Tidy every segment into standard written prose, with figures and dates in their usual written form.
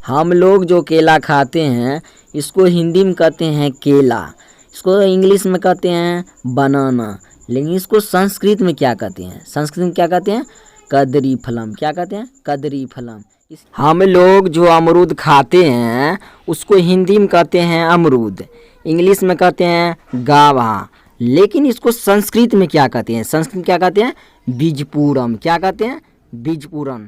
हम लोग जो केला खाते हैं इसको हिंदी में कहते हैं केला, इसको इंग्लिश में कहते हैं बनाना, लेकिन इसको संस्कृत में क्या कहते हैं? संस्कृत में क्या कहते हैं? कदरी फलम। क्या कहते हैं? कदरी फलम। हम लोग जो अमरूद खाते हैं उसको हिंदी में कहते हैं अमरूद, इंग्लिश में कहते हैं गावा, लेकिन इसको संस्कृत में क्या कहते हैं? संस्कृत में क्या कहते हैं? बीजपूरम। क्या कहते हैं? बीजपूरम।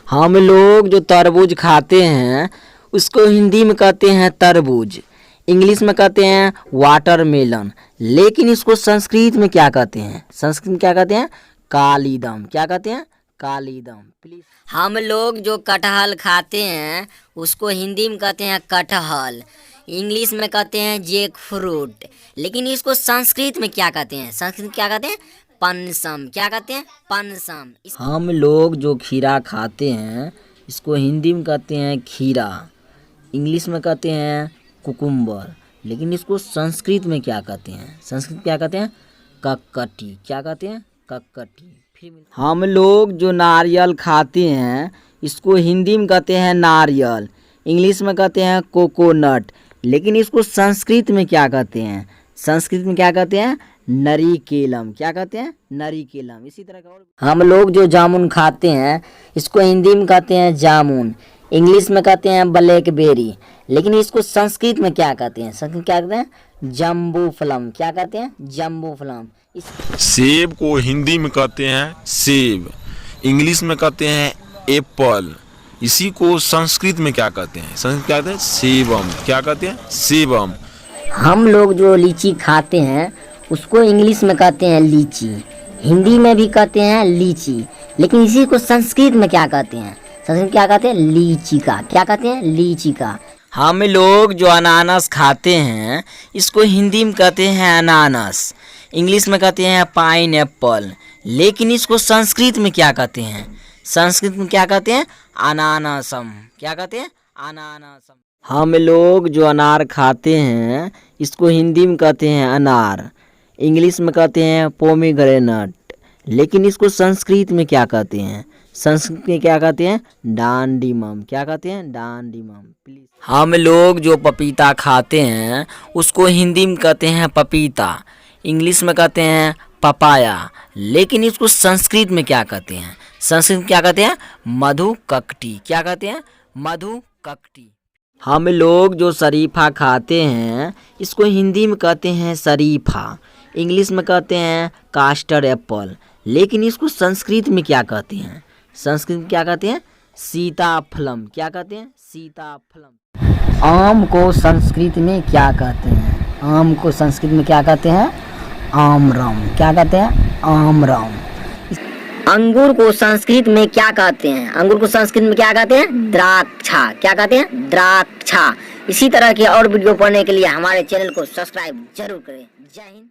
हम लोग जो तरबूज खाते हैं उसको हिंदी में कहते हैं तरबूज, इंग्लिश में कहते हैं वाटरमेलन, लेकिन इसको संस्कृत में क्या कहते हैं? संस्कृत में क्या कहते हैं? कालीदम। क्या कहते हैं? कालीदम। प्लीज। हम लोग जो कटहल खाते हैं उसको हिंदी में कहते हैं कटहल, इंग्लिश में कहते हैं जैक फ्रूट, लेकिन इसको संस्कृत में क्या कहते हैं? संस्कृत में क्या कहते हैं? पनसम। क्या कहते हैं? पनसम। हम लोग जो खीरा खाते हैं इसको हिंदी में कहते हैं खीरा, इंग्लिश में कहते हैं कुकुम्बर, लेकिन इसको संस्कृत में क्या कहते हैं? संस्कृत में क्या कहते हैं? कक्कटी। क्या कहते हैं? कक्कटी। हम लोग जो नारियल खाते हैं इसको हिंदी में कहते हैं नारियल, इंग्लिश में कहते हैं कोकोनट, लेकिन इसको संस्कृत में क्या कहते हैं? संस्कृत में क्या कहते हैं? नरिकेलम। क्या कहते हैं? नरिकेलम। इसी तरह का और हम लोग जो जामुन खाते हैं इसको हिंदी में कहते हैं जामुन, इंग्लिश में कहते हैं ब्लैकबेरी, लेकिन इसको संस्कृत में क्या कहते हैं? संस्कृत क्या कहते हैं? जम्बू फलम। क्या कहते हैं? जम्बू फलम। सेब को हिंदी में कहते हैं सेब, इंग्लिश में कहते हैं एप्पल, इसी को संस्कृत में क्या कहते हैं? संस्कृत क्या कहते हैं? सेबम। क्या कहते हैं? सेबम। हम लोग जो लीची खाते हैं उसको इंग्लिश में कहते हैं लीची, हिंदी में भी कहते हैं लीची, लेकिन इसी को संस्कृत में क्या कहते हैं? संस्कृत में क्या कहते हैं? लीचिका। क्या कहते हैं? लीचिका। हम लोग जो अनानास खाते हैं इसको हिंदी में कहते हैं अनानास, इंग्लिश में कहते हैं पाइन एप्पल, लेकिन इसको संस्कृत में क्या कहते हैं? संस्कृत में क्या कहते हैं? अनानासम। क्या कहते हैं? अनानासम। हम लोग जो अनार खाते हैं इसको हिंदी में कहते हैं अनार, इंग्लिश में कहते हैं पोमीग्रेनेट, लेकिन इसको संस्कृत में क्या कहते हैं? संस्कृत में क्या कहते हैं? डांडिमम। क्या कहते हैं? डांडिमम। प्लीज। हम लोग जो पपीता खाते हैं उसको हिंदी में कहते हैं पपीता, इंग्लिश में कहते हैं पपाया, लेकिन इसको संस्कृत में क्या कहते हैं? संस्कृत में क्या कहते हैं? मधुककटी। क्या कहते हैं? मधुककटी। हम लोग जो शरीफा खाते हैं इसको हिंदी में कहते हैं शरीफा, इंग्लिश में कहते हैं कास्टर एप्पल, लेकिन इसको संस्कृत में क्या कहते हैं? संस्कृत में क्या कहते हैं? सीताफलम। क्या कहते हैं? सीताफलम। आम को संस्कृत में क्या कहते हैं? आम को संस्कृत में क्या कहते हैं? आमरम। क्या कहते हैं? आमरम। अंगूर को संस्कृत में क्या कहते हैं? अंगूर को संस्कृत में क्या कहते हैं? द्राक्षा। क्या कहते हैं? द्राक्षा। इसी तरह के और वीडियो पढ़ने के लिए हमारे चैनल को सब्सक्राइब जरूर करें। जय हिंद।